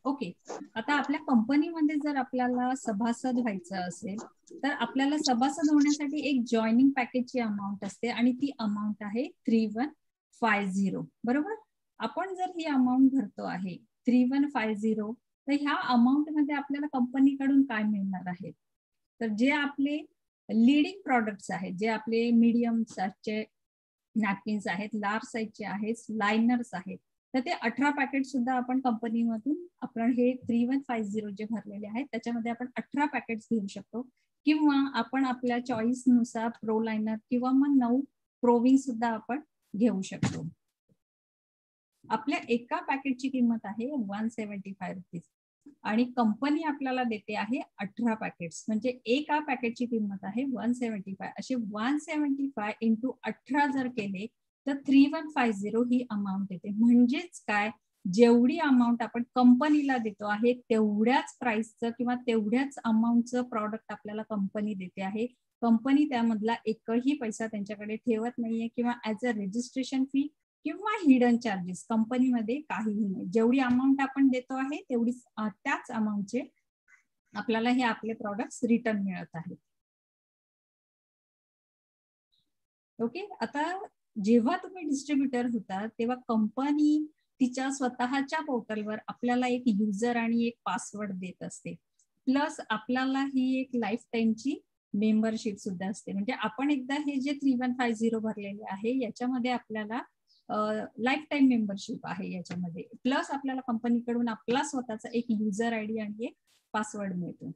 Okay, आता आपल्या कंपनीमध्ये जर आपल्याला सभासद व्हायचं असेल तर आपल्याला सभासद होण्यासाठी एक जॉईनिंग पॅकेजची अमाऊंट असते आणि ती अमाऊंट आहे 3150. बरोबर. आपण जर ही अमाऊंट भरतो आहे 3150, तर ह्या अमाऊंट मध्ये आपल्याला कंपनीकडून काय मिळणार आहे, तर जे आपले लीडिंग प्रॉडक्ट्स आहेत, जे आपले मीडियम साईजचे नॅपकिन्स आहेत, लार्ज साईजचे आहेत, लायनर्स आहेत, तर ते 18 पॅकेट सुद्धा आपण कंपनीमधून आपण हे 3150 जे भरलेले आहेत त्याच्यामध्ये आपण 18 पॅकेट्स घेऊ शकतो, किंवा आपण आपल्या चॉईस नुसार प्रो लायनर किंवा मग 9 प्रोविंग सुद्धा आपण घेऊ शकतो. आपल्या एका पॅकेटची किंमत आहे 175 रुपीज आणि कंपनी आपल्याला देते आहे 18 पॅकेट्स, म्हणजे एका पॅकेटची किंमत आहे 175. असे 175 इंटू 18 जर केले तर 3150 ही अमाऊंट येते. म्हणजेच काय, जेवढी अमाऊंट आपण कंपनीला देतो आहे तेवढ्याच प्राइसचं किंवा तेवढ्याच अमाऊंटचं प्रॉडक्ट आपल्याला कंपनी देते आहे. कंपनी त्यामधला एकही पैसा त्यांच्याकडे ठेवत नाहीये किंवा ऍज अ रजिस्ट्रेशन फी किंवा हिडन चार्जेस कंपनीमध्ये काहीही नाही. जेवढी अमाऊंट आपण देतो आहे तेवढीच त्याच अमाऊंटचे आपल्याला हे आपले प्रॉडक्ट्स रिटर्न मिळत आहेत. ओके, आता जेव्हा तुम्ही डिस्ट्रीब्युटर होता तेव्हा कंपनी तिच्या स्वतःच्या पोर्टलवर आपल्याला एक युजर आणि एक पासवर्ड देत असते, प्लस आपल्याला ही एक लाईफ टाईमची मेंबरशिप सुद्धा असते. म्हणजे आपण एकदा हे जे 3150 भरलेले आहे याच्यामध्ये आपल्याला लाईफ टाईम मेंबरशिप आहे याच्यामध्ये, प्लस आपल्याला कंपनीकडून आपला स्वतःचा एक युजर आयडी आणि एक पासवर्ड मिळतो.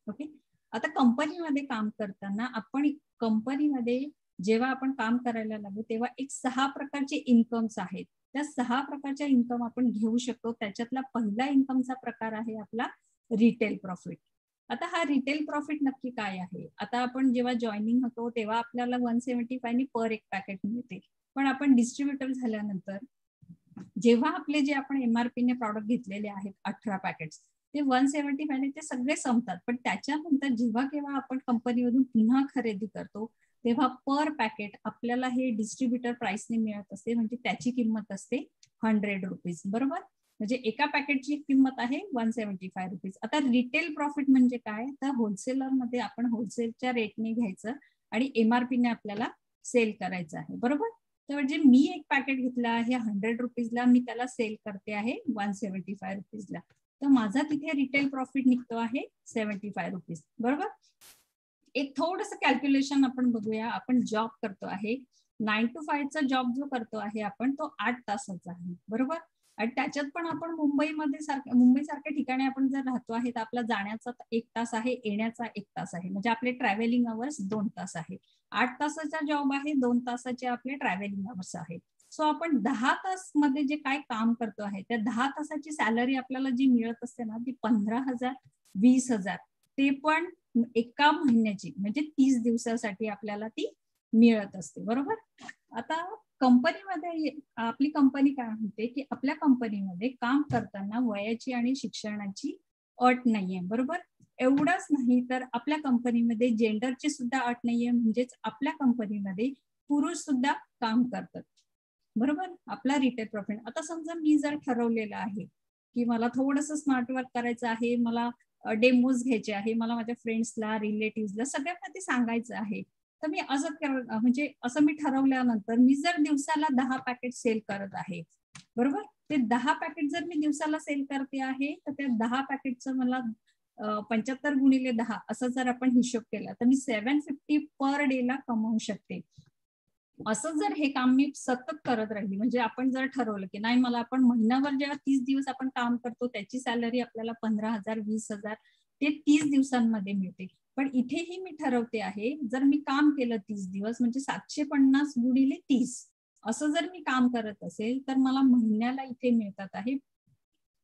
ओके, आता कंपनीमध्ये काम करताना आपण कंपनीमध्ये जेव्हा आपण काम करायला लागू तेव्हा एक 6 प्रकारचे इन्कम्स आहेत. त्या 6 प्रकारच्या इन्कम आपण घेऊ शकतो. त्याच्यातला पहिला इन्कमचा प्रकार आहे आपला रिटेल प्रॉफिट. आता हा रिटेल प्रॉफिट नक्की काय आहे, आता आपण जेव्हा जॉईनिंग होतो तेव्हा आपल्याला 175 नी पर एक पॅकेट मिळते, पण आपण डिस्ट्रीब्युटर झाल्यानंतर जेव्हा आपले जे आपण MRP ने प्रॉडक्ट घेतलेले आहेत 18 पॅकेट्स ते 175 ते सगळे संपतात. पण त्याच्यानंतर जेव्हा केव्हा आपण कंपनीमधून पुन्हा खरेदी करतो तेव्हा पर पॅकेट आपल्याला हे डिस्ट्रीब्युटर प्राइसने मिळत असते, म्हणजे त्याची किंमत असते 100 रुपीज. बरोबर, म्हणजे एका पॅकेटची किंमत आहे 175 रुपीज. आता रिटेल प्रॉफिट म्हणजे काय, तर होलसेलर मध्ये आपण होलसेलच्या रेटने घ्यायचं आणि MRP ने आपल्याला सेल करायचं आहे. बरोबर, तर म्हणजे मी एक पॅकेट घेतला आहे 100 रुपीजला, मी त्याला सेल करते आहे 175 रुपीजला, तर माझा तिथे रिटेल प्रॉफिट निघतो आहे 75 रुपीज. बरोबर, एक थोडस कॅल्क्युलेशन आपण बघूया. आपण जॉब करतो आहे 9 to 5 चा जॉब जो करतो आहे आपण तो 8 तासाचा आहे. बरोबर, आणि त्याच्यात पण आपण मुंबई सारख्या ठिकाणी आपण जर राहतो आहे तर आपला जाण्याचा 1 तास आहे, येण्याचा 1 तास आहे, म्हणजे आपले ट्रॅव्हलिंग अवर्स 2 तास आहे. 8 तासाचा जॉब आहे, 2 तासाचे आपले ट्रॅव्हलिंग अवर्स आहे. सो आपण 10 तास मध्ये जे काय काम करतो आहे त्या 10 तासाची सॅलरी आपल्याला जी मिळत असते ना ती 15,000 20,000, ते पण एका महिन्याची, म्हणजे 30 दिवसासाठी आपल्याला ती मिळत असते. बरोबर, आता कंपनीमध्ये आपली कंपनी काय म्हणते की आपल्या कंपनीमध्ये काम करताना वयाची आणि शिक्षणाची अट नाहीये. बरोबर, एवढंच नाही तर आपल्या कंपनीमध्ये जेंडरची सुद्धा अट नाहीये, म्हणजेच आपल्या कंपनीमध्ये पुरुष सुद्धा काम करतात. बरोबर, आपला रिटेल प्रॉफिट. आता समजा मी जर ठरवलेलं आहे की मला थोडंसं स्मार्ट वर्क करायचं आहे, मला डेमोज घ्यायचे आहे, मला माझ्या फ्रेंड्सला रिलेटिव्हला सगळ्यांना ते सांगायचं आहे, तर मी म्हणजे असं मी ठरवल्यानंतर मी जर दिवसाला 10 पॅकेट सेल करत आहे, बरोबर, ते 10 पॅकेट जर मी दिवसाला सेल करते आहे तर त्या 10 पॅकेटचं मला 75 गुणिले 10 असं जर आपण हिशोब केला तर मी 750 पर डे ला कमवू शकते. असं जर हे काम मी सतत करत राहिली, म्हणजे आपण जर ठरवलं की नाही मला आपण महिनाभर जेव्हा 30 दिवस आपण काम करतो त्याची सॅलरी आपल्याला 15,000 20,000 ते 30 दिवसांमध्ये मिळते, पण इथेही मी ठरवते आहे जर मी काम केलं 30 दिवस म्हणजे 750 गुणिले 30 असं जर मी काम करत असेल तर मला महिन्याला इथे मिळतात आहे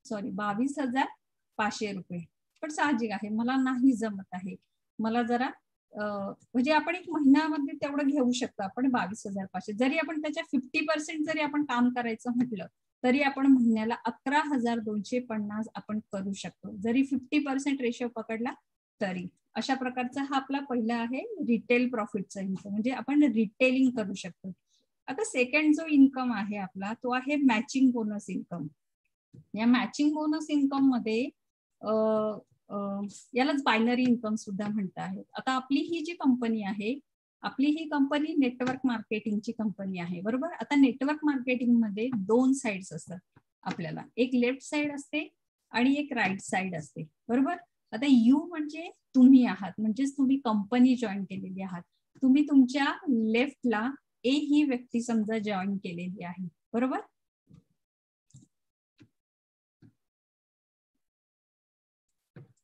22,500 रुपये. पण साहजिक आहे मला नाही जमत आहे, मला जरा म्हणजे आपण एक महिन्यामध्ये तेवढं घेऊ शकतो आपण 22,500. जरी आपण त्याच्या 50% जरी आपण काम करायचं म्हटलं तरी आपण महिन्याला 11,250 आपण करू शकतो, जरी 50% रेशो पकडला तरी. अशा प्रकारचा हा आपला पहिला आहे रिटेल प्रॉफिटचा हिस्सा, म्हणजे आपण रिटेलिंग करू शकतो. आता सेकंड जो इन्कम आहे आपला तो आहे मॅचिंग बोनस इन्कम. या मॅचिंग बोनस इन्कम मध्ये यालाच बायनरी इन्कम सुद्धा म्हणता आहेत. आता आपली ही जी कंपनी आहे, आपली ही कंपनी नेटवर्क मार्केटिंगची कंपनी आहे, बरोबर. आता नेटवर्क मार्केटिंग मध्ये दोन साइड्स असतात आपल्याला, एक लेफ्ट साइड असते आणि एक राईट साइड असते, बरोबर. आता यू म्हणजे तुम्ही आहात, म्हणजेच तुम्ही कंपनी जॉईन केलेली आहात. तुम्ही तुमच्या लेफ्टला ए ही व्यक्ती समजा जॉईन केलेली आहे, बरोबर.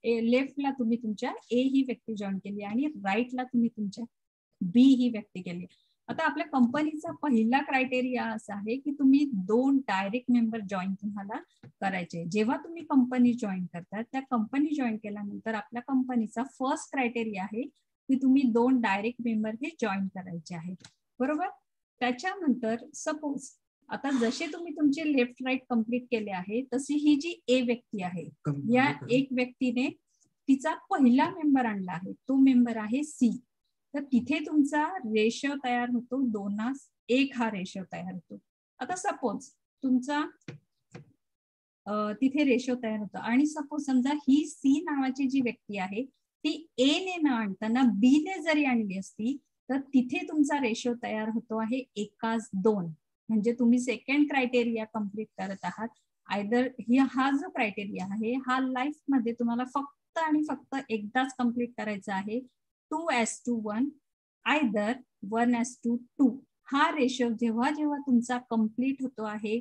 लेफ्टला तुम्ही तुमच्या ए ही व्यक्ती जॉईन केली आणि राईटला तुम्ही तुमच्या बी ही व्यक्ती केली. आता आपल्या कंपनीचा पहिला क्रायटेरिया असा आहे की तुम्ही दोन डायरेक्ट मेंबर जॉईन तुम्हाला करायचे. जेव्हा तुम्ही कंपनी जॉईन करता, त्या कंपनी जॉईन केल्यानंतर आपल्या कंपनीचा फर्स्ट क्रायटेरिया आहे की तुम्ही दोन डायरेक्ट मेंबर हे जॉईन करायचे आहेत, बरोबर. त्याच्यानंतर सपोज आता जसे तुम्ही तुमचे लेफ्ट राईट कम्प्लीट केले आहे, तशी ही जी ए व्यक्ती आहे, या एक व्यक्तीने तिचा पहिला मेंबर आणला आहे, तो मेंबर आहे सी. तर तिथे तुमचा रेशो तयार होतो 2:1 हा रेशो तयार होतो. आता सपोज तुमचा तिथे रेशो तयार होतो आणि सपोज समजा ही सी नावाची जी व्यक्ती आहे ती ए ने न आणताना बी ने जरी आणली असती तर तिथे तुमचा रेशो तयार होतो आहे 1:2. म्हणजे तुम्ही सेकंड क्रायटेरिया कम्प्लीट करत आहात. आयदर हा जो क्रायटेरिया आहे हा लाईफ मध्ये तुम्हाला फक्त आणि फक्त एकदाच कम्प्लीट करायचा आहे, 2:1, आयदर 1:2. हा रेशो जेव्हा जेव्हा तुमचा कम्प्लीट होतो आहे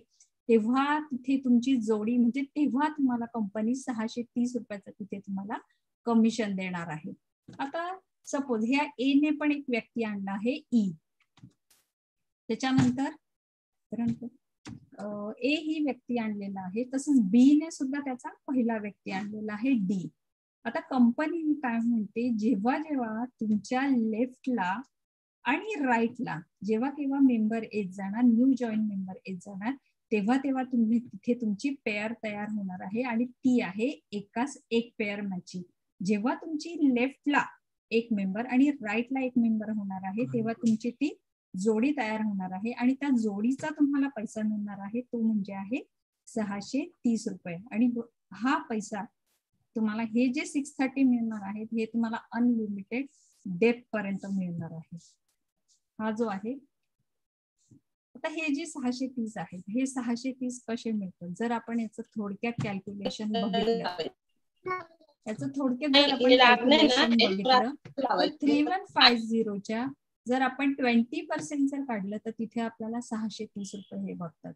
तेव्हा तिथे तुमची जोडी म्हणजे तेव्हा तुम्हाला कंपनी 630 रुपयाचं तिथे तुम्हाला कमिशन देणार आहे. आता सपोज ह्या ए ने पण एक व्यक्ती आणला आहे ई, त्याच्यानंतर ए ही व्यक्ती आणलेला आहे, तसंच बी ने सुद्धा त्याचा पहिला व्यक्ती आणलेला आहे डी. आता कंपनी काय म्हणते, जेव्हा जेव्हा तुमच्या लेफ्टला आणि राईटला जेव्हा केव्हा मेंबर येत जाणार, न्यू जॉईन मेंबर येत जाणार, तेव्हा तेव्हा तुम्ही तिथे तुमची पेअर तयार होणार आहे आणि ती आहे एकाच एक पेअर मॅचिंग. जेव्हा तुमची लेफ्टला एक मेंबर आणि राईटला एक मेंबर होणार आहे तेव्हा तुमची ती जोडी तयार होणार आहे आणि त्या जोडीचा तुम्हाला पैसा मिळणार आहे, तो म्हणजे आहे 630 रुपये. आणि हा पैसा तुम्हाला हे जे 630 मिळणार आहेत हे तुम्हाला अनलिमिटेड डेट पर्यंत मिळणार आहे. हा जो आहे आता हे जे 630 आहेत हे 630 कसे मिळतात, जर आपण याचं थोडक्यात कॅल्क्युलेशन बघितलं, याचं थोडक्यात जर आपण कॅल्क्युलेशन बघितलं तर 3150च्या जर आपण 20% जर काढलं तर तिथे आपल्याला 630 रुपये हे बघतात.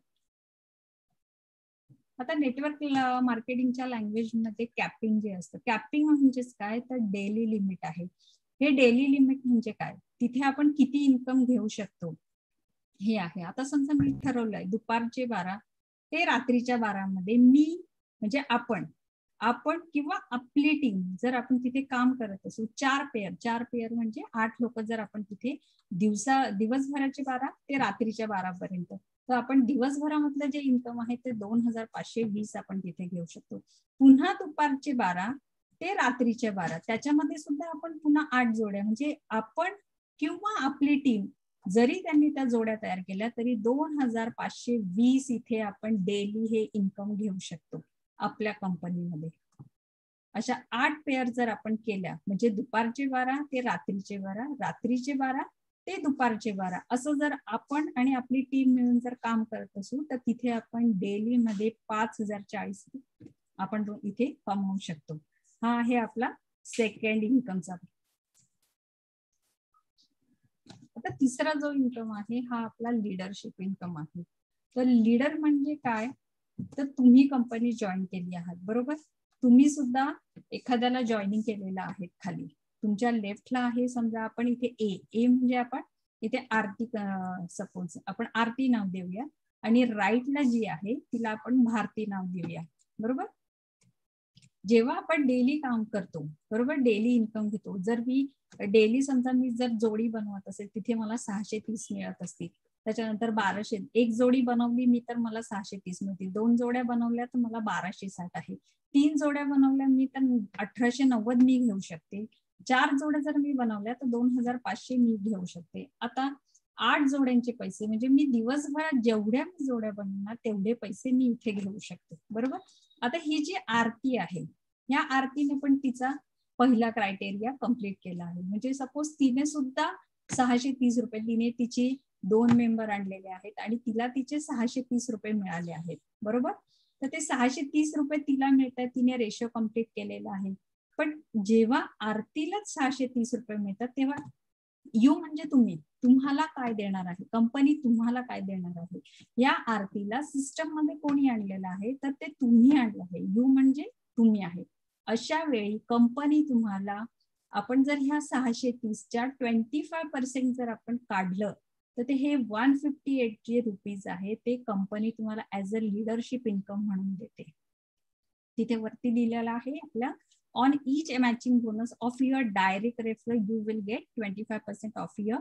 आता नेटवर्क मार्केटिंगच्या लँग्वेज मध्ये कॅपिंग जे असतं, कॅपिंग म्हणजेच काय तर डेली लिमिट आहे. हे डेली लिमिट म्हणजे काय, तिथे आपण किती इन्कम घेऊ शकतो हे आहे. आता समजा मी ठरवलंय दुपारचे 12 ते रात्रीच्या 12 मध्ये मी म्हणजे आपण किंवा आपली टीम जर आपण तिथे काम करत असू, 4 पेअर म्हणजे 8 लोक जर आपण तिथे दिवसभराचे 12 ते रात्रीच्या 12 पर्यंत, तर आपण दिवसभरामधलं जे इन्कम आहे ते 2520 आपण तिथे घेऊ शकतो. पुन्हा दुपारचे 12 ते रात्रीचे 12 त्याच्यामध्ये सुद्धा आपण पुन्हा 8 जोड्या म्हणजे आपण किंवा आपली टीम जरी त्यांनी त्या जोड्या तयार केल्या तरी 2520 इथे आपण डेली हे इन्कम घेऊ शकतो आपल्या कंपनीमध्ये. अशा 8 पेअर जर आपण केल्या म्हणजे दुपारचे 12 ते रात्रीचे 12, रात्रीचे 12 ते दुपारचे 12 असं जर आपण आणि आपली टीम मिळून जर काम करत असू तर तिथे आपण डेली मध्ये 5040 आपण इथे कमवू शकतो. हा आहे आपला सेकंड इन्कमचा. आता तिसरा जो इन्कम आहे हा आपला लीडरशिप इन्कम आहे. तर लीडर म्हणजे काय, तर तुम्ही कंपनी जॉईन केली आहात, बरोबर. तुम्ही सुद्धा एखाद्याला जॉईनिंग केलेलं आहे. खाली तुमच्या लेफ्टला आहे समजा आपण इथे ए म्हणजे आपण इथे आरती, सपोज आपण आरती नाव देऊया आणि राईटला जी आहे तिला आपण भारती नाव देऊया, बरोबर. जेव्हा आपण डेली काम करतो, बरोबर, डेली इन्कम घेतो. जर मी डेली समजा मी जर जोडी बनवत असेल तिथे मला 630 मिळत असतील, त्याच्यानंतर 1200, एक जोडी बनवली मी तर मला 630 मिळतील, 2 जोड्या बनवल्या तर मला 1260 आहे, 3 जोड्या बनवल्या मी तर 1890 मी घेऊ शकते, 4 जोड्या जर मी बनवल्या तर 2500 मी घेऊ शकते. आता 8 जोड्यांचे पैसे म्हणजे मी दिवसभरात जेवढ्या मी जोड्या बनवणार तेवढे पैसे मी इथे घेऊ शकते, बरोबर. आता ही जी आरती आहे, या आरतीने पण तिचा पहिला क्रायटेरिया कम्प्लीट केला आहे. म्हणजे सपोज तिने सुद्धा 630 रुपये, तिने तिची 2 मेंबर आणलेले आहेत आणि तिला तिचे 630 रुपये मिळाले आहेत, बरोबर. तर ते 630 रुपये तिला मिळतात, तिने रेशो कम्प्लीट केलेला आहे. पण जेव्हा आरतीलाच 630 रुपये मिळतात तेव्हा यू म्हणजे तुम्हाला काय देणार आहे, कंपनी तुम्हाला काय देणार आहे, या आरतीला सिस्टम मध्ये कोणी आणलेलं आहे, तर ते तुम्ही आणलं आहे. यू म्हणजे तुम्ही आहे. अशा वेळी कंपनी तुम्हाला, आपण जर ह्या 630च्या 25% जर आपण काढलं तर ते हे 158 जे रुपीज आहे ते कंपनी तुम्हाला ऍज अ लीडरशिप इन्कम म्हणून देते. तिथे वरती दिलेला आहे आपल्या, on each matching bonus of your direct referral you will get 25% of your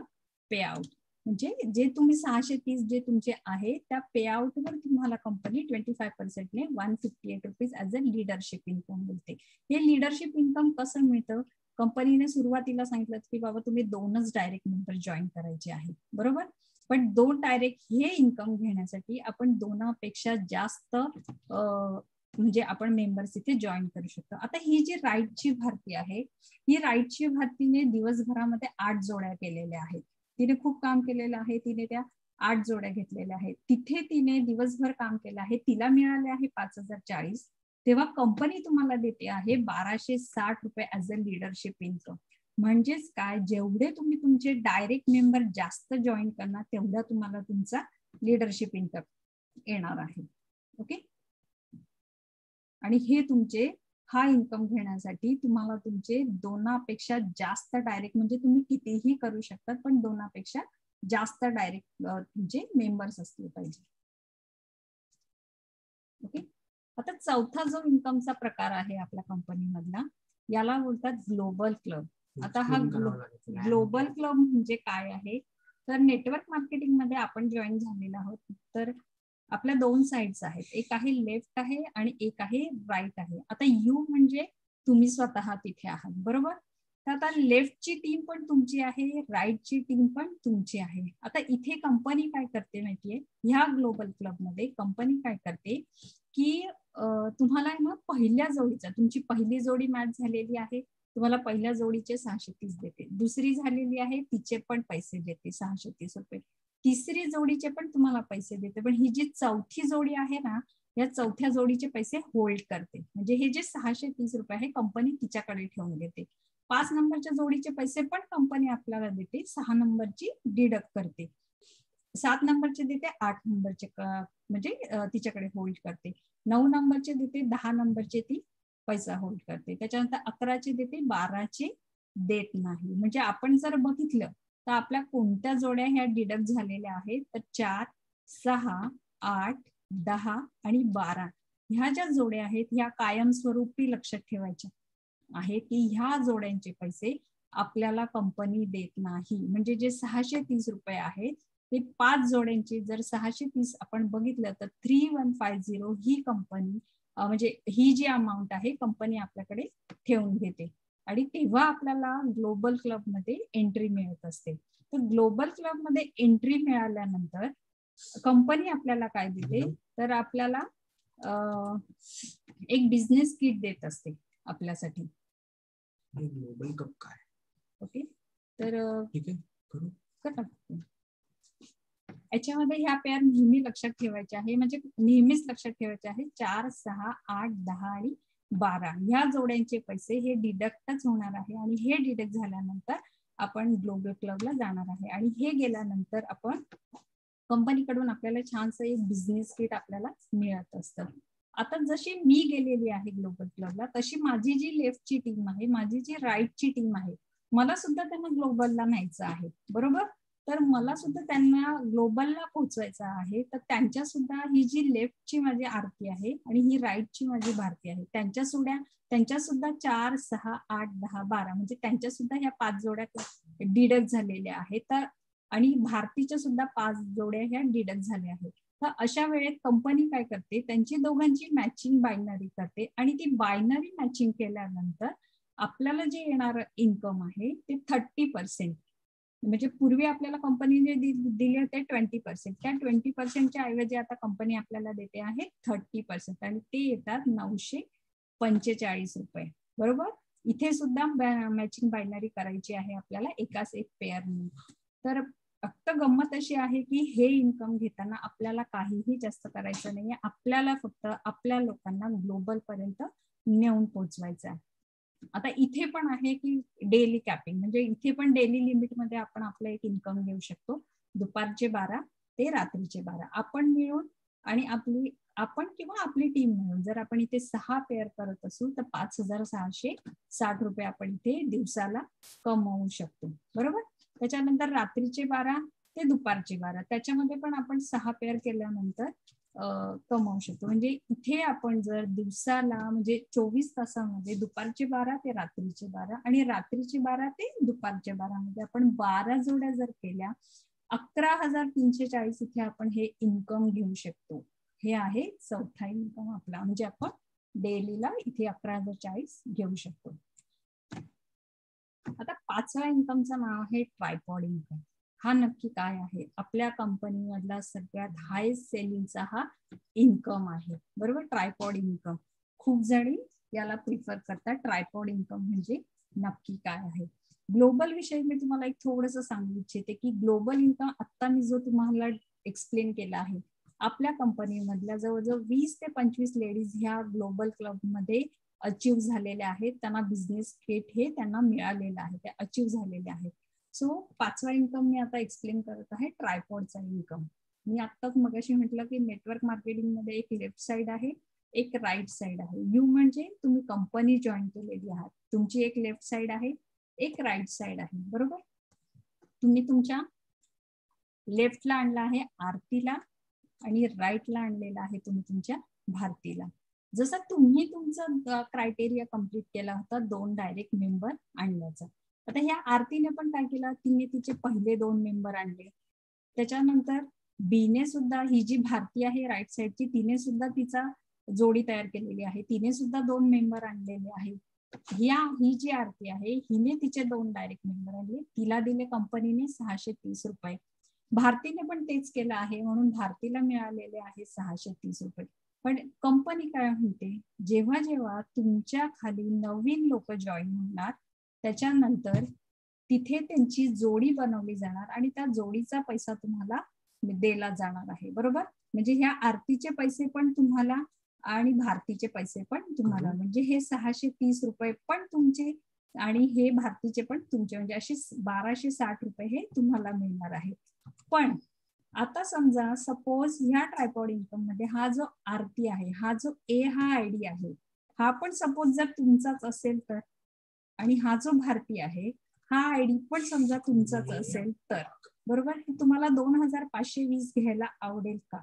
payout. म्हणजे जे तुम्ही 630 जे तुमचे आहे त्या पेआउट वर तुम्हाला कंपनी 25% ने 158 rupees as a leadership income मिळते. हे लीडरशिप इन्कम कसं मिळतं, कंपनीने सुरुवातीला सांगितलं की बाबा तुम्ही 2च डायरेक्ट मेंबर जॉईन करायचे आहे, बरोबर. पण 2 डायरेक्ट हे इन्कम घेण्यासाठी आपण 2पेक्षा जास्त म्हणजे आपण मेंबर्स इथे जॉईन करू शकतो. आता ही जी राईटची भरती आहे, ही राईटची भरतीने दिवसभरामध्ये 8 जोड्या केलेल्या आहेत. तिने खूप काम केलेलं आहे, तिने त्या 8 जोड्या घेतलेल्या आहेत. तिथे तिने दिवसभर काम केलं आहे, तिला मिळाले आहे 5040. तेव्हा कंपनी तुम्हाला देते आहे 1260 रुपये ऍज अ लीडरशिप इन्कम. म्हणजेच काय, जेवढे तुम्ही तुमचे डायरेक्ट मेंबर जास्त जॉईन करणार तेवढा तुम्हाला तुमचा लीडरशिप इन्कम येणार आहे. ओके. आणि हे तुमचे हा इन्कम घेण्यासाठी तुम्हाला तुमचे 2पेक्षा जास्त डायरेक्ट, म्हणजे तुम्ही कितीही करू शकतात पण 2पेक्षा जास्त डायरेक्ट तुमचे मेंबर्स असले पाहिजे. ओके. आता चौथा जो इन्कमचा प्रकार आहे आपल्या कंपनीमधला, याला बोलतात ग्लोबल क्लब. आता हा ग्लोबल क्लब म्हणजे काय आहे, तर नेटवर्क मार्केटिंग मध्ये आपण जॉईन झालेलो आहोत. तर आपल्या 2 साइड्स आहेत, एक आहे लेफ्ट आहे आणि एक आहे राईट आहे. आता यू म्हणजे तुम्ही स्वतः तिथे आहात, बरोबर. तर आता लेफ्टची टीम पण तुमची आहे, राईटची टीम पण तुमची आहे. आता इथे कंपनी काय करते माहितीये, ह्या ग्लोबल क्लब मध्ये कंपनी काय करते की तुम्हाला ना पहिल्या जोडीचा, तुमची पहिली जोडी मॅच झालेली आहे, तुम्हाला पहिल्या जोडीचे 630 देते. दुसरी झालेली आहे तिचे पण पैसे देते 630 रुपये. तिसरी जोडीचे पण तुम्हाला पैसे देते. पण ही जी चौथी जोडी आहे ना, या चौथ्या जोडीचे पैसे होल्ड करते. म्हणजे हे जे 630 रुपये आहे कंपनी तिच्याकडे ठेवून देते. 5 नंबरच्या जोडीचे पैसे पण कंपनी आपल्याला देते, 6 नंबरची डिडक्ट करते, 7 नंबरचे देते, 8 नंबरचे म्हणजे तिच्याकडे होल्ड करते, 9 नंबरचे देते, 10 नंबरचे ती पैसा होल्ड करते, त्याच्यानंतर 11चे देते, 12चे देत नाही. म्हणजे आपण जर बघितलं तर आपल्या कोणत्या जोड्या ह्या डिडक्ट झालेल्या आहेत, तर 4, 6, 8, 10 आणि 12 ह्या ज्या जोड्या आहेत ह्या कायमस्वरूपी लक्षात ठेवायच्या आहे की ह्या जोड्यांचे पैसे आपल्याला कंपनी देत नाही. म्हणजे जे 630 रुपये आहेत ते 5 जोड्यांचे जर 630 आपण बघितलं तर 3150 ही कंपनी म्हणजे ही जी अमाऊंट आहे कंपनी आपल्याकडे ठेवून घेते आणि तेव्हा आपल्याला ग्लोबल क्लब मध्ये एंट्री मिळत असते. तर ग्लोबल क्लब मध्ये एंट्री मिळाल्यानंतर कंपनी आपल्याला काय देते, तर आपल्याला एक बिझनेस किट देत असते आपल्यासाठी. ग्लोबल कप काय? ओके. तर ठीक आहे, करू. याच्यामध्ये ह्या पेअर नेहमी लक्षात ठेवायचे आहे, म्हणजे नेहमीच लक्षात ठेवायचे आहे. 4, 6, 8, 10 आणि 12 ह्या जोड्यांचे पैसे हे डिडक्टच होणार आहे आणि हे डिडक्ट झाल्यानंतर आपण ग्लोबल क्लबला जाणार आहे आणि हे गेल्यानंतर आपण कंपनीकडून आपल्याला छानसं एक बिझनेस किट आपल्याला मिळत असतं. आता जशी मी गेलेली आहे ग्लोबल क्लबला, तशी माझी जी लेफ्टची टीम आहे, माझी जी राईटची टीम आहे, मला सुद्धा त्यांना ग्लोबलला न्यायचं आहे, बरोबर. तर मला सुद्धा त्यांना ग्लोबलला पोहोचवायचं आहे. तर त्यांच्या सुद्धा ही जी लेफ्टची माझी आरती आहे आणि ही राईटची माझी भारती आहे, त्यांच्या सुद्धा 4, 6, 8, 10, 12 म्हणजे त्यांच्या सुद्धा ह्या 5 जोड्या डिडक्ट झालेल्या आहेत. तर आणि भारतीच्या सुद्धा 5 जोड्या ह्या डिडक्ट झाल्या आहेत. तर अशा वेळेत कंपनी काय करते, त्यांची दोघांची मॅचिंग बायनरी करते आणि ती बायनरी मॅचिंग केल्यानंतर आपल्याला जे येणार इन्कम आहे ते 30% म्हणजे पूर्वी आपल्याला कंपनीने दिले होते 20%, त्या 20%च्या ऐवजी आता कंपनी आपल्याला देते आहे 30% आणि ते येतात 945 रुपये. बरोबर. इथे सुद्धा मॅचिंग बायनरी करायची आहे आपल्याला एकाच एक पेअरने. तर फक्त गंमत अशी आहे की हे इन्कम घेताना आपल्याला काहीही जास्त करायचं नाहीये, आपल्याला फक्त आपल्या लोकांना ग्लोबल पर्यंत नेऊन पोहोचवायचं आहे. आता इथे पण आहे की डेली कॅपिंग, म्हणजे इथे पण डेली लिमिट मध्ये आपण आपलं एक इन्कम घेऊ शकतो. दुपारचे 12 ते रात्रीचे 12 आपण मिळून आणि आपण किंवा आपली टीम मिळून जर आपण इथे 6 पेअर करत असू तर 5,660 रुपये आपण इथे दिवसाला कमवू शकतो. बरोबर. त्याच्यानंतर रात्रीचे 12 ते दुपारचे 12 त्याच्यामध्ये पण आपण 6 पेअर केल्यानंतर कमवू शकतो. म्हणजे इथे आपण जर दिवसाला म्हणजे 24 तासामध्ये दुपारचे 12 ते रात्रीचे 12 आणि रात्रीचे 12 ते दुपारचे 12 मध्ये आपण 12 जोड्या जर केल्या 11,340 इथे आपण हे इन्कम घेऊ शकतो. हे आहे चौथा इन्कम आपला, म्हणजे आपण डेलीला इथे 11,040 घेऊ शकतो. आता पाचव्या इन्कमचं नाव आहे ट्रायपॉड इन्कम. हा नक्की काय आहे? आपल्या कंपनी मधला सगळ्यात हायेस्ट सेलिंगचा हा इन्कम आहे. बरोबर. ट्रायपॉड इन्कम खूप जणी याला प्रिफर करतात. ट्रायपॉड इन्कम म्हणजे नक्की काय आहे? ग्लोबल विषयी मी तुम्हाला एक थोडस सांगू इच्छिते की ग्लोबल इन्कम आता मी जो तुम्हाला एक्सप्लेन केला आहे, आपल्या कंपनी मधल्या जवळजवळ 20 ते 25 लेडीज ह्या ग्लोबल क्लब मध्ये अचीव्ह झालेल्या आहेत. त्यांना बिझनेस किट हे त्यांना मिळालेलं आहे, ते अचीव्ह झालेले आहेत. सो पाचवा इन्कम मी आता एक्सप्लेन करत आहे ट्रायपॉडचा इन्कम. मी आत्ताच मगाशी म्हटलं की नेटवर्क मार्केटिंग मध्ये एक लेफ्ट साइड आहे, एक राईट साइड आहे. यू म्हणजे तुम्ही कंपनी जॉईन केलेली आहात, तुमची एक लेफ्ट साइड आहे, एक राईट साइड आहे. बरोबर. तुम्ही तुमच्या लेफ्टला आणला आहे आरतीला आणि राईटला आणलेला आहे तुम्ही तुमच्या भारतीला. जसं तुम्ही तुमचा क्रायटेरिया कम्प्लीट केला होता 2 डायरेक्ट मेंबर आणण्याचा. आता ह्या आरतीने पण काय केलं, तिने तिचे पहिले 2 मेंबर आणले. त्याच्यानंतर बीने सुद्धा, ही जी भारती आहे राईट साइडची, तिने सुद्धा तिचा जोडी तयार केलेली आहे, तिने सुद्धा 2 मेंबर आणलेले आहे. ही जी आरती आहे हिने तिचे 2 डायरेक्ट मेंबर आणले, तिला दिले कंपनीने 630 रुपये. भारतीने पण तेच केलं आहे म्हणून भारतीला मिळालेले आहे 630 रुपये. पण कंपनी काय म्हणते, जेव्हा जेव्हा तुमच्या खाली नवीन लोक जॉईन होणार त्याच्यानंतर तिथे त्यांची जोडी बनवली जाणार आणि त्या जोडीचा पैसा तुम्हाला दिला जाणार आहे. बरोबर. म्हणजे ह्या आरतीचे पैसे पण तुम्हाला आणि भारतीचे पैसे पण तुम्हाला, म्हणजे हे 630 रुपये पण तुमचे आणि हे भारतीचे पण तुमचे, म्हणजे असे 1260 रुपये हे तुम्हाला मिळणार आहे. पण आता समजा सपोज ह्या ट्रायपॉड इन्कम मध्ये हा जो आरती आहे, हा जो ए हा आयडी आहे, हा पण सपोज जर तुमचाच असेल तर, आणि हा जो भारती आहे हा आयडी पण समजा तुमचाच असेल तर, बरोबर, तुम्हाला 2,520 घ्यायला आवडेल का?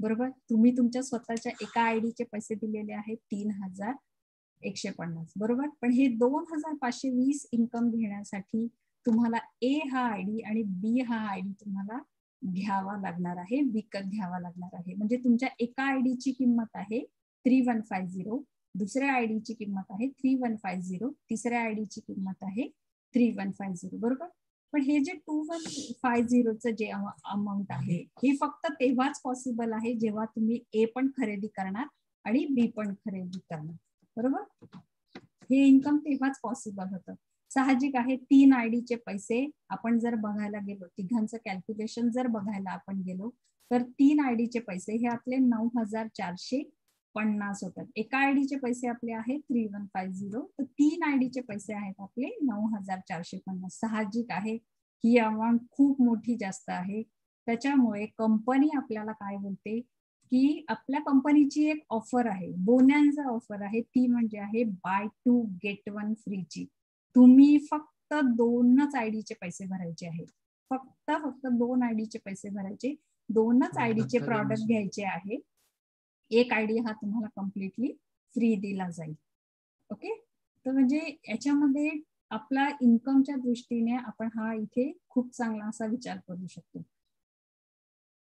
बरोबर. तुम्ही तुमच्या स्वतःच्या एका आयडीचे पैसे दिलेले आहेत 3,150. बरोबर. पण हे 2,520 इन्कम घेण्यासाठी तुम्हाला ए हा आयडी आणि बी हा आयडी तुम्हाला घ्यावा लागणार आहे, विकत घ्यावा लागणार आहे. म्हणजे तुमच्या एका आयडीची किंमत आहे 3,150, दुसऱ्या आयडीची किंमत आहे 3,150, तिसऱ्या आयडीची किंमत आहे 3,150. बरोबर. पण हे जे 2,150चं जे अमाऊंट आहे हे फक्त तेव्हाच पॉसिबल आहे जेव्हा तुम्ही ए पण खरेदी करणार आणि बी पण खरेदी करणार. बरोबर. हे इन्कम तेव्हाच पॉसिबल होतं. साहजिक आहे 3 आयडीचे पैसे आपण जर बघायला गेलो, तिघांचं कॅल्क्युलेशन जर बघायला आपण गेलो तर 3 आयडीचे पैसे हे आपले 9,450 होतात. एका आयडीचे पैसे आपले आहेत 3,150, तर 3 आयडीचे पैसे आहेत आपले 9,450. साहजिक आहे ही अमाऊंट खूप मोठी जास्त आहे. त्याच्यामुळे कंपनी आपल्याला काय बोलते की आपल्या कंपनीची एक ऑफर आहे, बोनॅन्झा ऑफर आहे, ती म्हणजे आहे बाय 2 गेट 1 फ्रीची. तुम्ही फक्त 2च आयडीचे पैसे भरायचे आहेत, फक्त 2 आयडीचे पैसे भरायचे, 2च आयडीचे प्रॉडक्ट घ्यायचे आहे. एक आयडी हा तुम्हाला कम्प्लिटली फ्री दिला जाईल. ओके. तर म्हणजे याच्यामध्ये आपला इन्कमच्या दृष्टीने आपण हा इथे खूप चांगला असा विचार करू शकतो.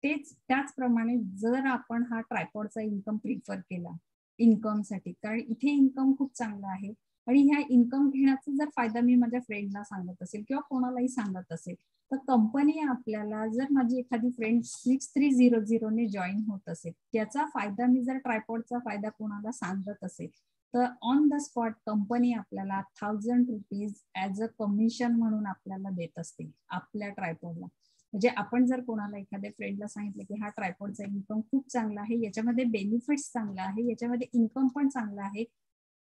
त्याचप्रमाणे जर आपण हा ट्रायपॉडचा इन्कम प्रिफर केला इन्कमसाठी, कारण इथे इन्कम खूप चांगला आहे, आणि ह्या इन्कम घेण्याचा जर फायदा मी माझ्या फ्रेंडला सांगत असेल किंवा कोणालाही सांगत असेल, तर कंपनी आपल्याला, जर माझी एखादी फ्रेंड 6300 ने जॉईन होत असेल, त्याचा फायदा मी जर ट्रायपॉडचा फायदा कोणाला सांगत असेल, तर ऑन द स्पॉट कंपनी आपल्याला 1000 रुपीज ऍज अ कमिशन म्हणून आपल्याला देत असते आपल्या ट्रायपॉडला. म्हणजे आपण जर कोणाला एखाद्या फ्रेंडला सांगितलं की हा ट्रायपॉडचा इन्कम खूप चांगला आहे, याच्यामध्ये बेनिफिट्स चांगला आहे, याच्यामध्ये इन्कम पण चांगला आहे,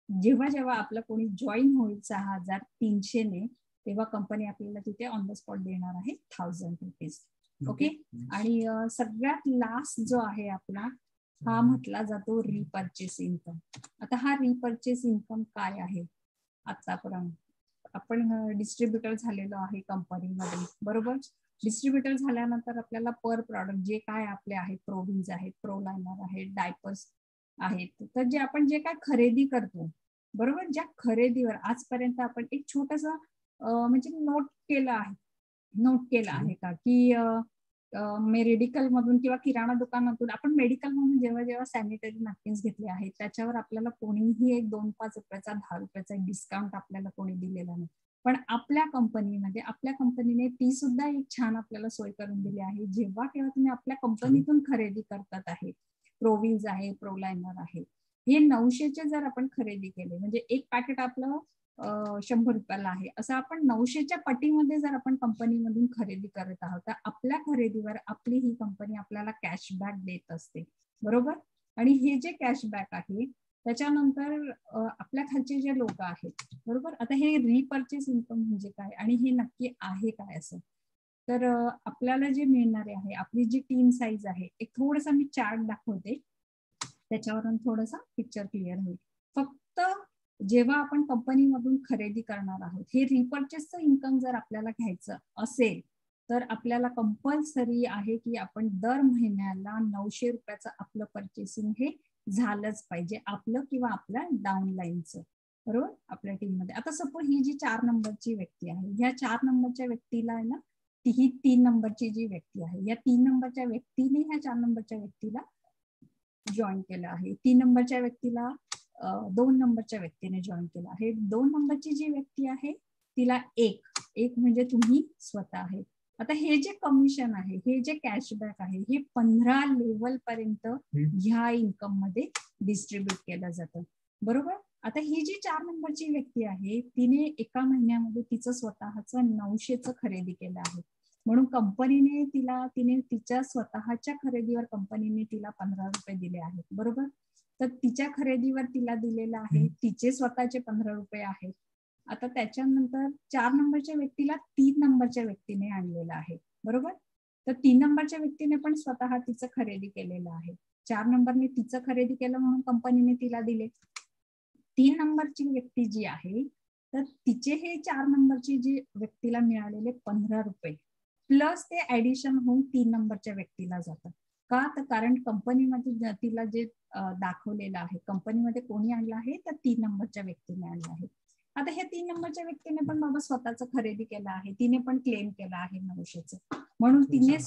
जेव्हा जेव्हा आपलं कोणी जॉईन होईल 6300 ने, तेव्हा कंपनी आपल्याला तिथे ऑन द स्पॉट देणार आहे 1000 रुपीज. ओके. आणि सगळ्यात लास्ट जो आहे आपला, हा म्हटला जातो रिपर्चेस इन्कम. आता हा रिपर्चेस इन्कम काय आहे? आतापर्यंत आपण डिस्ट्रीब्युटर झालेलो आहे कंपनीमध्ये, बरोबर. डिस्ट्रीब्युटर झाल्यानंतर आपल्याला पर प्रॉडक्ट जे काय आपले आहेत, प्रोव्हिन्स आहेत, प्रोलायनर आहेत, डायपर्स आहेत, तर जे आपण जे काय खरेदी करतो, बरोबर, ज्या खरेदीवर आजपर्यंत आपण एक छोटंसं म्हणजे नोट केलं आहे का, की मेडिकल मधून किंवा किराणा दुकानातून आपण मेडिकल मधून जेव्हा जेव्हा सॅनिटरी नॅपकिन्स घेतले आहेत, त्याच्यावर आपल्याला कोणीही एक 2-5 रुपयाचा 10 रुपयाचा डिस्काउंट आपल्याला कोणी दिलेला नाही. पण आपल्या कंपनीमध्ये, आपल्या कंपनीने ती सुद्धा एक छान आपल्याला सोय करून दिली आहे. जेव्हा केव्हा तुम्ही आपल्या कंपनीतून खरेदी करतात आहे, प्रोव्हिन्स आहे, प्रोलायनर आहे, हे 900चे जर आपण खरेदी केले, म्हणजे एक पॅकेट आपलं 100 रुपयाला आहे, असं आपण 900च्या पटीमध्ये जर आपण कंपनीमधून खरेदी करत आहोत, तर आपल्या खरेदीवर आपली ही कंपनी आपल्याला कॅशबॅक देत असते, बरोबर. आणि हे जे कॅशबॅक आहे त्याच्यानंतर आपल्या खालचे जे लोक आहेत, बरोबर. आता हे रिपर्चेस इन्कम म्हणजे काय आणि हे नक्की आहे काय असं, तर आपल्याला जे मिळणारे आहे, आपली जी टीम साईज आहे, एक थोडासा मी चार्ट दाखवते, त्याच्यावरून थोडासा पिक्चर क्लिअर होईल. फक्त जेव्हा आपण कंपनीमधून खरेदी करणार आहोत, हे रिपर्चेसचं इन्कम जर आपल्याला घ्यायचं असेल, तर आपल्याला कंपल्सरी आहे की आपण दर महिन्याला 900 रुपयाचं आपलं परचेसिंग हे झालंच पाहिजे, आपलं किंवा आपल्या डाऊनलाईनचं, बरोबर, आपल्या टीम मध्ये. आता सपोज ही जी 4 नंबरची व्यक्ती आहे, ह्या 4 नंबरच्या व्यक्तीला आहे ना, ही 3 नंबरची जी व्यक्ती आहे, या 3 नंबरच्या व्यक्तीने ह्या 4 नंबरच्या व्यक्तीला जॉईन केलं आहे. 3 नंबरच्या व्यक्तीला 2 नंबरच्या व्यक्तीने जॉईन केलं आहे. 2 नंबरची जी व्यक्ती आहे तिला एक म्हणजे तुम्ही स्वतः आहे. आता हे जे कमिशन आहे, हे जे कॅशबॅक आहे, हे 15 लेवल पर्यंत ह्या इन्कम मध्ये डिस्ट्रीब्यूट केलं जातं, बरोबर. आता ही जी 4 नंबरची व्यक्ती आहे, तिने एका महिन्यामध्ये तिचं स्वतःचं 900चं खरेदी केलं आहे, म्हणून कंपनीने तिने तिच्या स्वतःच्या खरेदीवर कंपनीने तिला 15 रुपये दिले आहेत, बरोबर. तर तिच्या खरेदीवर तिला दिलेलं आहे, तिचे स्वतःचे 15 रुपये आहेत. आता त्याच्यानंतर 4 नंबरच्या व्यक्तीला 3 नंबरच्या व्यक्तीने आणलेलं आहे, बरोबर. तर 3 नंबरच्या व्यक्तीने पण स्वतः तिचं खरेदी केलेलं आहे. 4 नंबरने तिचं खरेदी केलं म्हणून कंपनीने तिला दिले. 3 नंबरची व्यक्ती जी आहे, तर तिचे हे 4 नंबरची जी व्यक्तीला मिळालेले 15 रुपये प्लस ते ऍडिशन होऊन 3 नंबरच्या व्यक्तीला जातात. का, तर कारण कंपनीमध्ये तिला जे दाखवलेलं आहे, कंपनीमध्ये कोणी आणलं आहे, तर 3 नंबरच्या व्यक्तीने आणलं आहे. आता ह्या 3 नंबरच्या व्यक्तीने पण बाबा स्वतःच खरेदी केलं आहे, तिने पण क्लेम केलं आहे 900चं, म्हणून तिने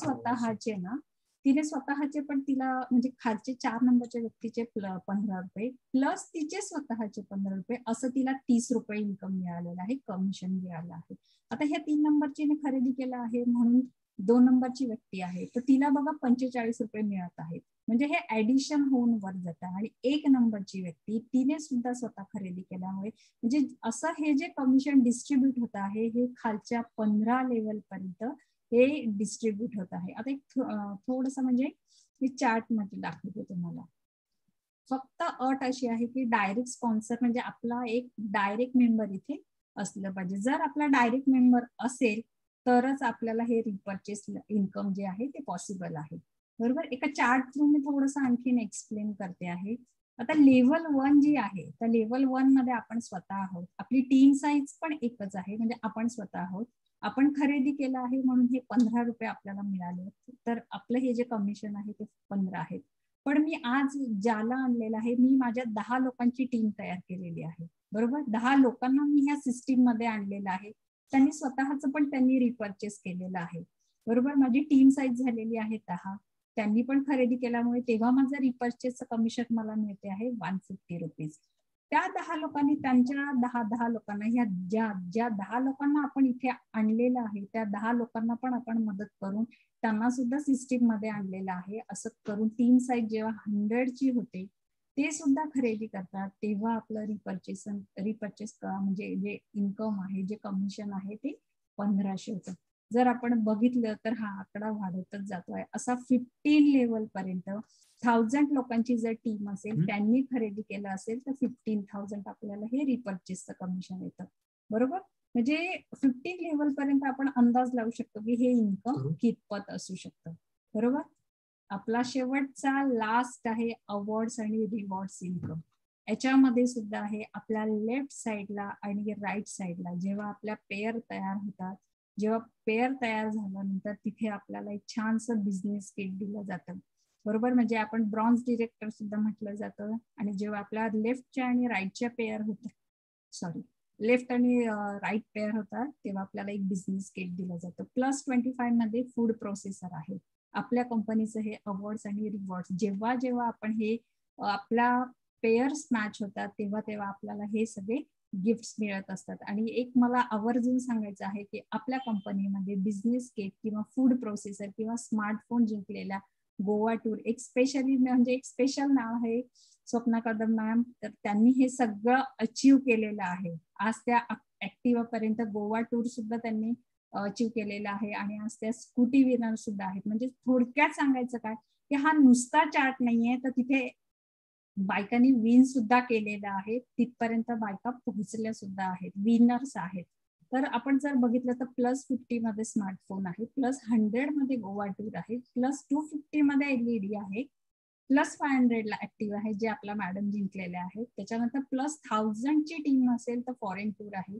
स्वतःचे पण तिला म्हणजे खालचे 4 नंबरच्या व्यक्तीचे 15 रुपये प्लस तिचे स्वतःचे 15 रुपये, असं तिला 30 रुपये इन्कम मिळालेलं आहे, कमिशन मिळालं आहे. आता ह्या 3 नंबरची खरेदी केलं आहे म्हणून 2 नंबरची व्यक्ती आहे, तर तिला बघा 45 रुपये मिळत आहेत, म्हणजे हे ऍडिशन होऊन वर जातं. आणि 1 नंबरची व्यक्ती, तिने सुद्धा स्वतः खरेदी केल्यामुळे म्हणजे असं हे जे कमिशन डिस्ट्रीब्यूट होत आहे, हे खालच्या 15 लेवल पर्यंत हे डिस्ट्रीब्यूट होत आहे. आता एक थोडस म्हणजे मी चार्ट मध्ये दाखवते तुम्हाला. फक्त अट अशी आहे की डायरेक्ट स्पॉन्सर म्हणजे आपला एक डायरेक्ट मेंबर इथे असलं पाहिजे. जर आपला डायरेक्ट मेंबर असेल तरच आपल्याला हे रिपर्चेस इन्कम जे आहे ते पॉसिबल आहे, बरोबर. एका चार्ट थ्रू मी थोडस आणखीन एक्सप्लेन करते आहे. आता लेवल 1 जी आहे, तर लेवल 1 मध्ये आपण स्वतः आहोत, आपली टीम साईज पण एकच आहे, म्हणजे आपण स्वतः आहोत, आपण खरेदी केलं आहे म्हणून हे 15 रुपये आपल्याला मिळाले, तर आपलं हे जे कमिशन आहे ते 15 आहेत. पण मी आज ज्याला आणलेलं आहे, मी माझ्या 10 लोकांची टीम तयार केलेली आहे, बरोबर. 10 लोकांना मी ह्या सिस्टीम मध्ये आणलेलं आहे, त्यांनी स्वतःच पण त्यांनी रिपर्चेस केलेलं आहे, बरोबर. माझी टीम साईज झालेली आहे 10, त्यांनी पण खरेदी केल्यामुळे तेव्हा माझं रिपर्चेसचं कमिशन मला मिळते आहे 150 रुपीज. त्या 10 लोकांनी त्यांच्या 10 लोकांना, ह्या ज्या 10 लोकांना आपण इथे आणलेलं आहे त्या 10 लोकांना पण आपण मदत करून त्यांना सुद्धा सिस्टीम मध्ये आणलेलं आहे. असं करून टीम साईज जेव्हा 100ची होते ते सुद्धा खरेदी करतात, तेव्हा आपलं रिपर्चेस म्हणजे जे इन्कम आहे, जे कमिशन आहे ते 1500 होतं. जर आपण बघितलं तर हा आकडा वाढतच जातोय. असा 15 लेवल पर्यंत 1000 लोकांची जर टीम असेल, त्यांनी खरेदी केलं असेल तर 15,000 आपल्याला हे रिपर्चेसचं कमिशन येतं. बरोबर. म्हणजे 15 लेवल पर्यंत आपण अंदाज लावू शकतो की हे इन्कम कितपत असू शकतं. बरोबर. आपला शेवटचा लास्ट आहे अवॉर्ड्स आणि रिवॉर्ड्स इन्कम. याच्यामध्ये सुद्धा आहे आपल्या लेफ्ट साईडला आणि राईट साईडला जेव्हा आपल्या पेअर तयार होतात, जेव्हा पेअर तयार झाल्यानंतर तिथे आपल्याला एक छानसं बिझनेस किट दिलं जातं. बरोबर. म्हणजे आपण ब्रॉन्झ डिरेक्टर सुद्धा म्हटलं जातं. आणि जेव्हा आपल्या लेफ्टच्या आणि राईटच्या पेअर होतात, लेफ्ट आणि राईट पेअर होतात, तेव्हा आपल्याला एक बिझनेस किट दिलं जातं. +25 मध्ये फूड प्रोसेसर आहे. आपल्या कंपनीचं हे अवॉर्ड्स आणि रिवॉर्ड्स जेव्हा जेव्हा आपण हे आपल्या पेअर्स मॅच होतात तेव्हा आपल्याला हे सगळे गिफ्ट्स मिळत असतात. आणि एक मला आवर्जून सांगायचं आहे की आपल्या कंपनीमध्ये बिझनेस किट किंवा फूड प्रोसेसर किंवा स्मार्टफोन जिंकलेल्या गोवा टूर, एक स्पेशली म्हणजे एक स्पेशल नाव आहे स्वप्ना कदम मॅम, तर त्यांनी हे सगळं अचीव केलेलं आहे. आज त्या ऍक्टिव्हा पर्यंत गोवा टूर सुद्धा त्यांनी अचीव केलेला आहे आणि आज त्या स्कूटी विनर सुद्धा आहेत. म्हणजे थोडक्यात सांगायचं काय की हा नुसता चार्ट नाहीये, तर तिथे बायकांनी विन सुद्धा केलेलं आहे. तिथपर्यंत बायका पोहोचल्या सुद्धा आहेत, विनर्स आहेत. तर आपण जर बघितलं तर +50 मध्ये स्मार्टफोन आहे, +100 मध्ये गोवा टूर आहे, +250 मध्ये LED आहे, +500 ला ऍक्टिव्ह आहे जे आपला मॅडम जिंकलेले आहेत. त्याच्यानंतर +1000 ची टीम असेल तर फॉरेन टूर आहे,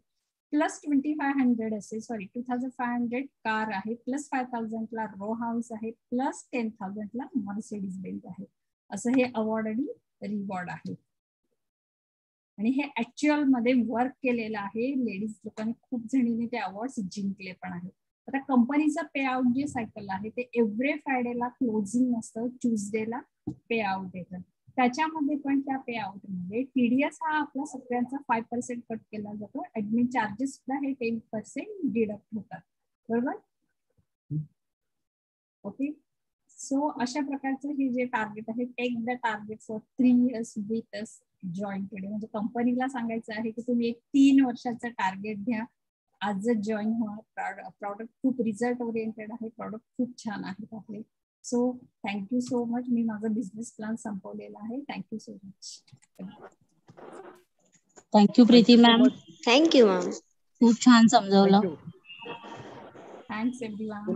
+2500 असेल 2500 कार आहे, +5000 ला रो हाऊस आहे, +10,000 ला मर्सिडीज बेंज आहे. असं हे अवॉर्ड आणि रिवॉर्ड आहे. आणि हे ऍक्च्युअल मध्ये वर्क केलेलं आहे. लेडीज लोकांनी खूप जणींनी ते अवॉर्ड्स जिंकले पण आहेत. आता कंपनीचं पे आउट जे सायकल आहे ते एव्हरी फ्रायडेला क्लोजिंग नसतं, ट्यूजडेला पे आउट येतं. त्याच्यामध्ये पण त्या पे आउट मध्ये TDS हा आपला सगळ्यांचा 5% कट केला जातो. ऍडमिन चार्जेस सुद्धा हे 10% डिडक्ट होतात. बरोबर. ओके. सो अशा प्रकारचं हे जे टार्गेट आहे, take the target for 3 years with us join today. म्हणजे कंपनीला सांगायचं आहे की तुम्ही एक 3 वर्षाचं टार्गेट घ्या, आजच जॉईन व्हा. प्रॉडक्ट खूप रिझल्ट ओरिएंटेड आहे, प्रॉडक्ट खूप छान आहेत आपले. So thank you so much. मी माझं बिझनेस प्लॅन संपवलेला आहे. Thank you so much. Thank you Preeti ma'am. Thank you ma'am. खूप छान समजवलं. Thanks everyone.